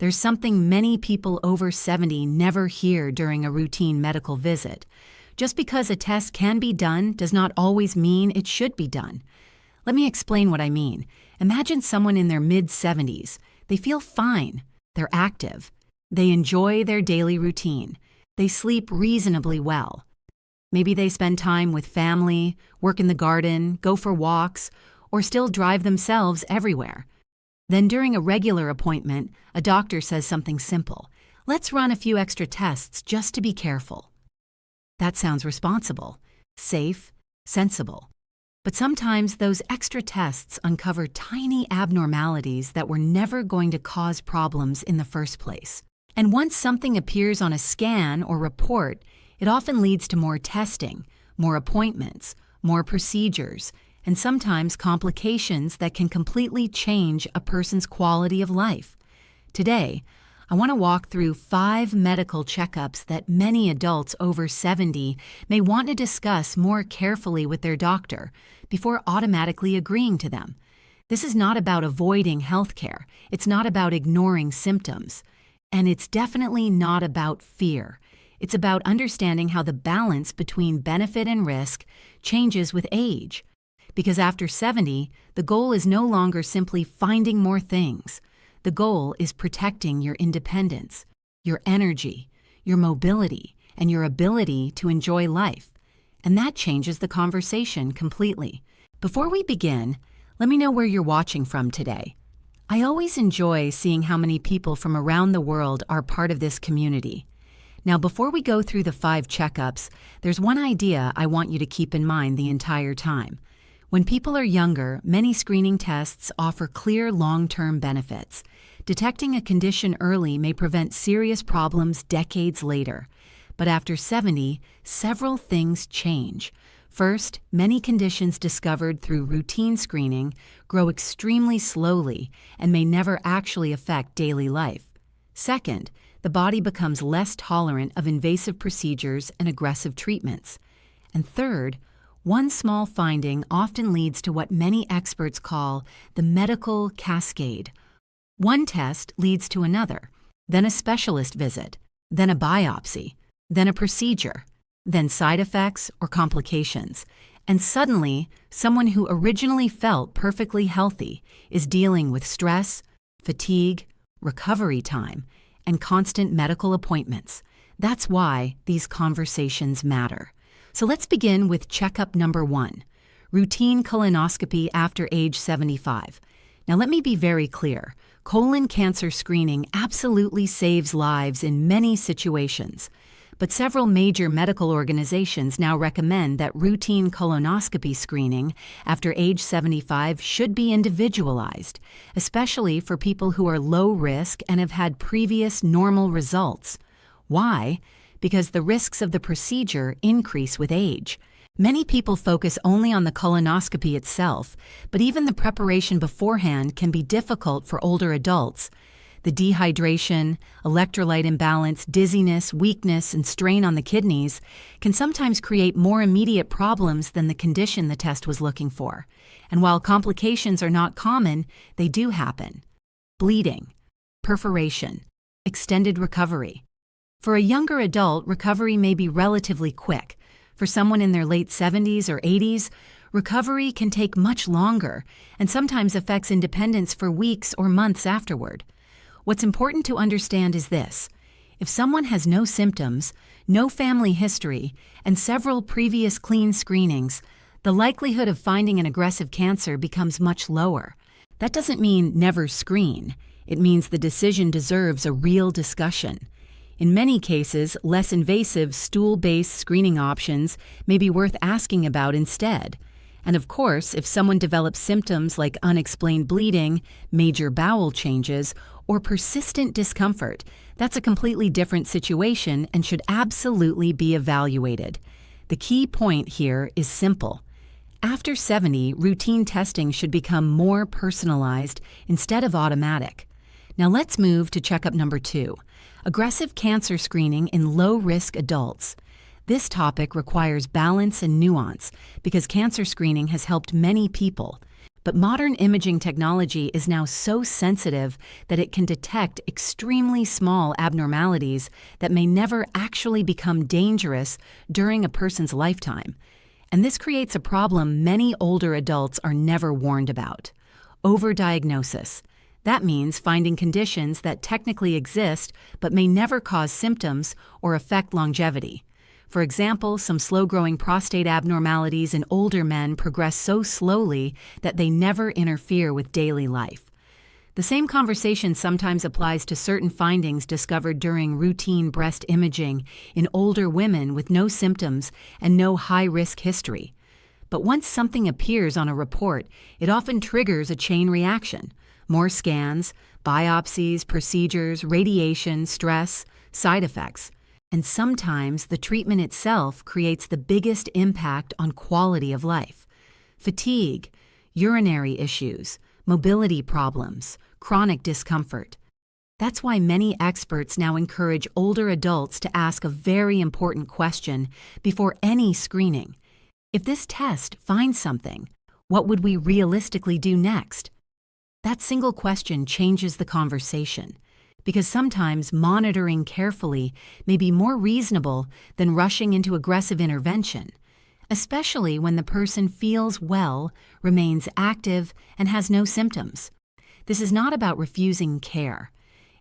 There's something many people over 70 never hear during a routine medical visit. Just because a test can be done does not always mean it should be done. Let me explain what I mean. Imagine someone in their mid-70s. They feel fine. They're active. They enjoy their daily routine. They sleep reasonably well. Maybe they spend time with family, work in the garden, go for walks, or still drive themselves everywhere. Then during a regular appointment, a doctor says something simple. Let's run a few extra tests just to be careful. That sounds responsible, safe, sensible. But sometimes those extra tests uncover tiny abnormalities that were never going to cause problems in the first place. And once something appears on a scan or report, it often leads to more testing, more appointments, more procedures, and sometimes complications that can completely change a person's quality of life. Today, I want to walk through 5 medical checkups that many adults over 70 may want to discuss more carefully with their doctor before automatically agreeing to them. This is not about avoiding healthcare. It's not about ignoring symptoms. And it's definitely not about fear. It's about understanding how the balance between benefit and risk changes with age. Because after 70, the goal is no longer simply finding more things. The goal is protecting your independence, your energy, your mobility, and your ability to enjoy life. And that changes the conversation completely. Before we begin, let me know where you're watching from today. I always enjoy seeing how many people from around the world are part of this community. Now, before we go through the 5 checkups, there's one idea I want you to keep in mind the entire time. When people are younger, many screening tests offer clear long-term benefits. Detecting a condition early may prevent serious problems decades later. But after 70, several things change. First, many conditions discovered through routine screening grow extremely slowly and may never actually affect daily life. Second, the body becomes less tolerant of invasive procedures and aggressive treatments. And third, one small finding often leads to what many experts call the medical cascade. One test leads to another, then a specialist visit, then a biopsy, then a procedure, then side effects or complications. And suddenly, someone who originally felt perfectly healthy is dealing with stress, fatigue, recovery time, and constant medical appointments. That's why these conversations matter. So let's begin with checkup number 1, routine colonoscopy after age 75. Now let me be very clear. Colon cancer screening absolutely saves lives in many situations. But several major medical organizations now recommend that routine colonoscopy screening after age 75 should be individualized, especially for people who are low risk and have had previous normal results. Why? Because the risks of the procedure increase with age. Many people focus only on the colonoscopy itself, but even the preparation beforehand can be difficult for older adults. The dehydration, electrolyte imbalance, dizziness, weakness, and strain on the kidneys can sometimes create more immediate problems than the condition the test was looking for. And while complications are not common, they do happen. Bleeding, perforation, extended recovery. For a younger adult, recovery may be relatively quick. For someone in their late 70s or 80s, recovery can take much longer and sometimes affects independence for weeks or months afterward. What's important to understand is this. If someone has no symptoms, no family history, and several previous clean screenings, the likelihood of finding an aggressive cancer becomes much lower. That doesn't mean never screen. It means the decision deserves a real discussion. In many cases, less invasive stool-based screening options may be worth asking about instead. And of course, if someone develops symptoms like unexplained bleeding, major bowel changes, or persistent discomfort, that's a completely different situation and should absolutely be evaluated. The key point here is simple. After 70, routine testing should become more personalized instead of automatic. Now let's move to checkup number 2, aggressive cancer screening in low-risk adults. This topic requires balance and nuance because cancer screening has helped many people. But modern imaging technology is now so sensitive that it can detect extremely small abnormalities that may never actually become dangerous during a person's lifetime. And this creates a problem many older adults are never warned about: overdiagnosis. That means finding conditions that technically exist but may never cause symptoms or affect longevity. For example, some slow-growing prostate abnormalities in older men progress so slowly that they never interfere with daily life. The same conversation sometimes applies to certain findings discovered during routine breast imaging in older women with no symptoms and no high-risk history. But once something appears on a report, it often triggers a chain reaction: more scans, biopsies, procedures, radiation, stress, side effects. And sometimes the treatment itself creates the biggest impact on quality of life. Fatigue, urinary issues, mobility problems, chronic discomfort. That's why many experts now encourage older adults to ask a very important question before any screening. If this test finds something, what would we realistically do next? That single question changes the conversation, because sometimes monitoring carefully may be more reasonable than rushing into aggressive intervention, especially when the person feels well, remains active, and has no symptoms. This is not about refusing care.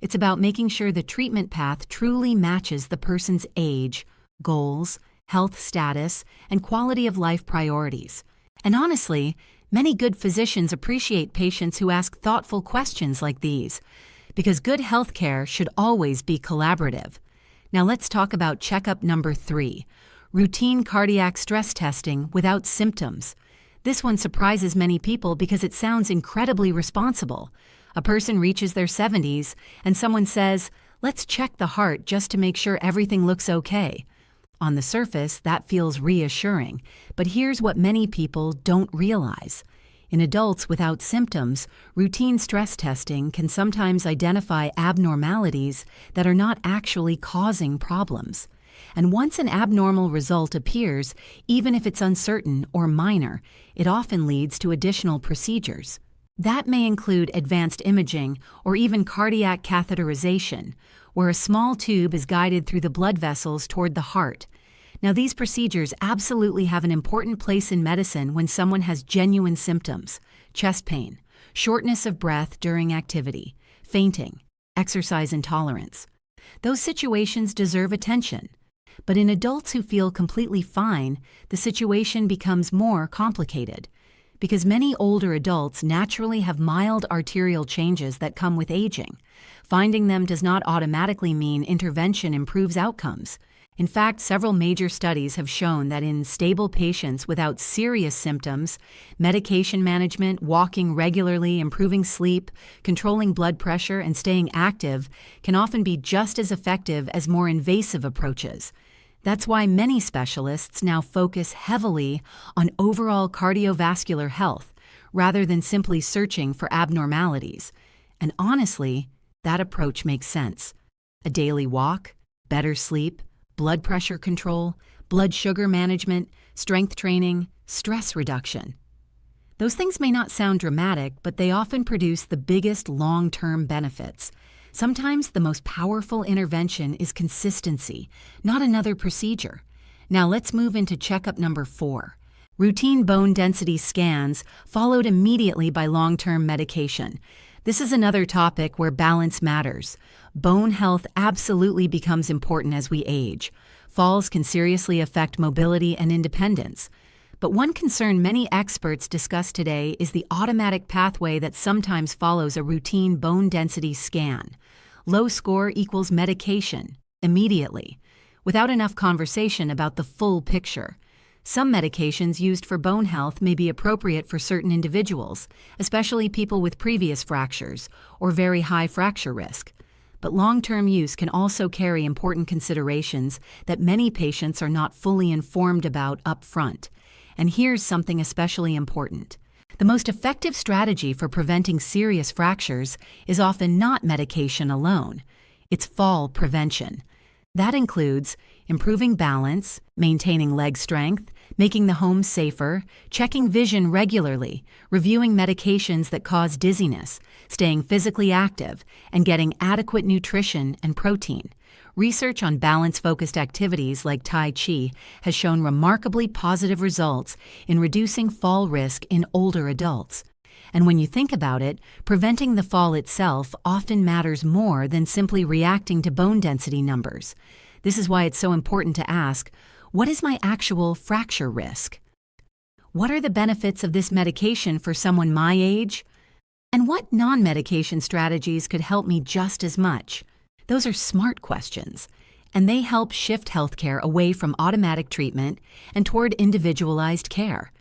It's about making sure the treatment path truly matches the person's age, goals, health status, and quality of life priorities. And honestly, many good physicians appreciate patients who ask thoughtful questions like these, because good health care should always be collaborative. Now let's talk about checkup number 3, routine cardiac stress testing without symptoms. This one surprises many people because it sounds incredibly responsible. A person reaches their 70s and someone says, "Let's check the heart just to make sure everything looks okay." On the surface, that feels reassuring, but here's what many people don't realize. In adults without symptoms, routine stress testing can sometimes identify abnormalities that are not actually causing problems. And once an abnormal result appears, even if it's uncertain or minor, it often leads to additional procedures. That may include advanced imaging or even cardiac catheterization, where a small tube is guided through the blood vessels toward the heart. Now, these procedures absolutely have an important place in medicine when someone has genuine symptoms: chest pain, shortness of breath during activity, fainting, exercise intolerance. Those situations deserve attention. But in adults who feel completely fine, the situation becomes more complicated, because many older adults naturally have mild arterial changes that come with aging. Finding them does not automatically mean intervention improves outcomes. In fact, several major studies have shown that in stable patients without serious symptoms, medication management, walking regularly, improving sleep, controlling blood pressure, and staying active can often be just as effective as more invasive approaches. That's why many specialists now focus heavily on overall cardiovascular health rather than simply searching for abnormalities. And honestly, that approach makes sense. A daily walk, better sleep, blood pressure control, blood sugar management, strength training, stress reduction. Those things may not sound dramatic, but they often produce the biggest long-term benefits. Sometimes the most powerful intervention is consistency, not another procedure. Now let's move into checkup number 4. Routine bone density scans followed immediately by long-term medication. This is another topic where balance matters. Bone health absolutely becomes important as we age. Falls can seriously affect mobility and independence. But one concern many experts discuss today is the automatic pathway that sometimes follows a routine bone density scan. Low score equals medication, immediately, without enough conversation about the full picture. Some medications used for bone health may be appropriate for certain individuals, especially people with previous fractures or very high fracture risk. But long-term use can also carry important considerations that many patients are not fully informed about up front. And here's something especially important. The most effective strategy for preventing serious fractures is often not medication alone. It's fall prevention. That includes improving balance, maintaining leg strength, making the home safer, checking vision regularly, reviewing medications that cause dizziness, staying physically active, and getting adequate nutrition and protein. Research on balance-focused activities like Tai Chi has shown remarkably positive results in reducing fall risk in older adults. And when you think about it, preventing the fall itself often matters more than simply reacting to bone density numbers. This is why it's so important to ask, what is my actual fracture risk? What are the benefits of this medication for someone my age? And what non-medication strategies could help me just as much? Those are smart questions, and they help shift healthcare away from automatic treatment and toward individualized care.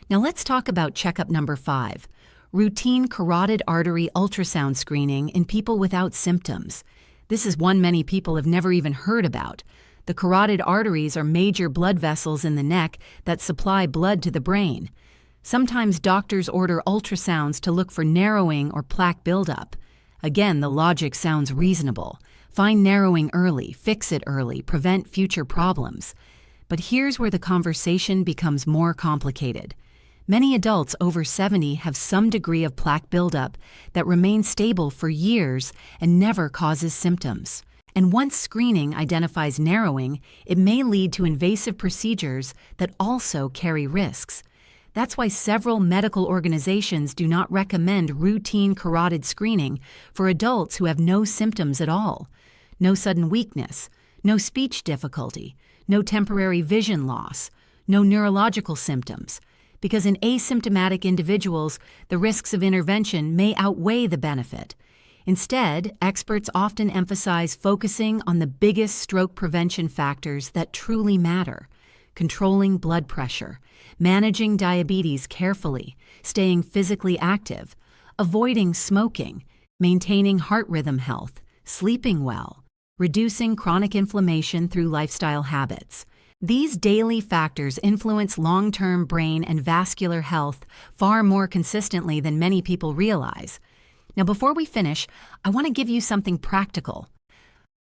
Now let's talk about checkup number 5, routine carotid artery ultrasound screening in people without symptoms. This is one many people have never even heard about. The carotid arteries are major blood vessels in the neck that supply blood to the brain. Sometimes doctors order ultrasounds to look for narrowing or plaque buildup. Again, the logic sounds reasonable. Find narrowing early, fix it early, prevent future problems. But here's where the conversation becomes more complicated. Many adults over 70 have some degree of plaque buildup that remains stable for years and never causes symptoms. And once screening identifies narrowing, it may lead to invasive procedures that also carry risks. That's why several medical organizations do not recommend routine carotid screening for adults who have no symptoms at all. No sudden weakness, no speech difficulty, no temporary vision loss, no neurological symptoms. Because in asymptomatic individuals, the risks of intervention may outweigh the benefit. Instead, experts often emphasize focusing on the biggest stroke prevention factors that truly matter: controlling blood pressure, managing diabetes carefully, staying physically active, avoiding smoking, maintaining heart rhythm health, sleeping well, reducing chronic inflammation through lifestyle habits. These daily factors influence long-term brain and vascular health far more consistently than many people realize. Now, before we finish, I want to give you something practical.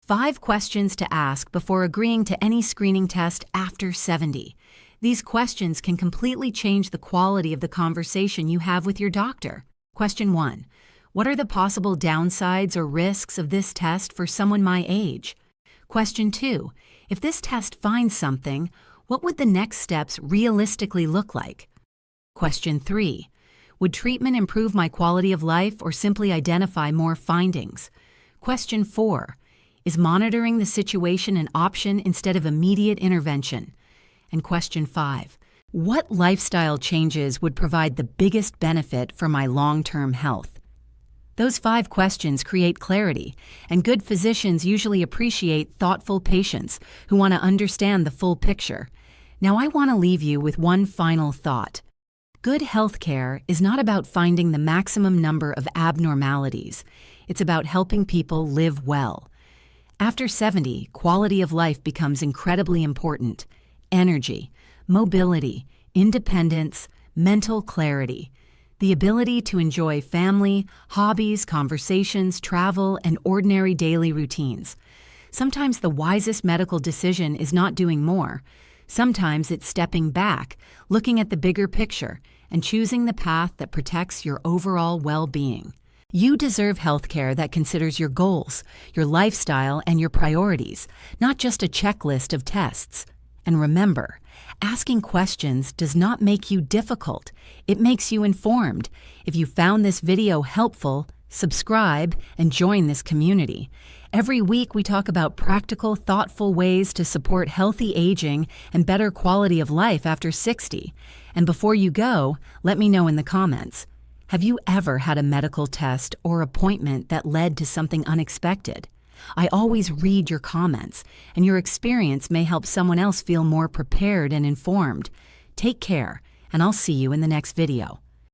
5 questions to ask before agreeing to any screening test after 70. These questions can completely change the quality of the conversation you have with your doctor. Question 1. What are the possible downsides or risks of this test for someone my age? Question 2. If this test finds something, what would the next steps realistically look like? Question 3. Would treatment improve my quality of life or simply identify more findings? Question 4. Is monitoring the situation an option instead of immediate intervention? And question 5. What lifestyle changes would provide the biggest benefit for my long-term health? Those 5 questions create clarity, and good physicians usually appreciate thoughtful patients who want to understand the full picture. Now I want to leave you with one final thought. Good health care is not about finding the maximum number of abnormalities. It's about helping people live well. After 70, quality of life becomes incredibly important. Energy, mobility, independence, mental clarity. The ability to enjoy family, hobbies, conversations, travel, and ordinary daily routines. Sometimes the wisest medical decision is not doing more. Sometimes it's stepping back, looking at the bigger picture, and choosing the path that protects your overall well-being. You deserve healthcare that considers your goals, your lifestyle, and your priorities, not just a checklist of tests. And remember, asking questions does not make you difficult. It makes you informed. If you found this video helpful, subscribe and join this community. Every week we talk about practical, thoughtful ways to support healthy aging and better quality of life after 60. And before you go, let me know in the comments. Have you ever had a medical test or appointment that led to something unexpected? I always read your comments, and your experience may help someone else feel more prepared and informed. Take care, and I'll see you in the next video.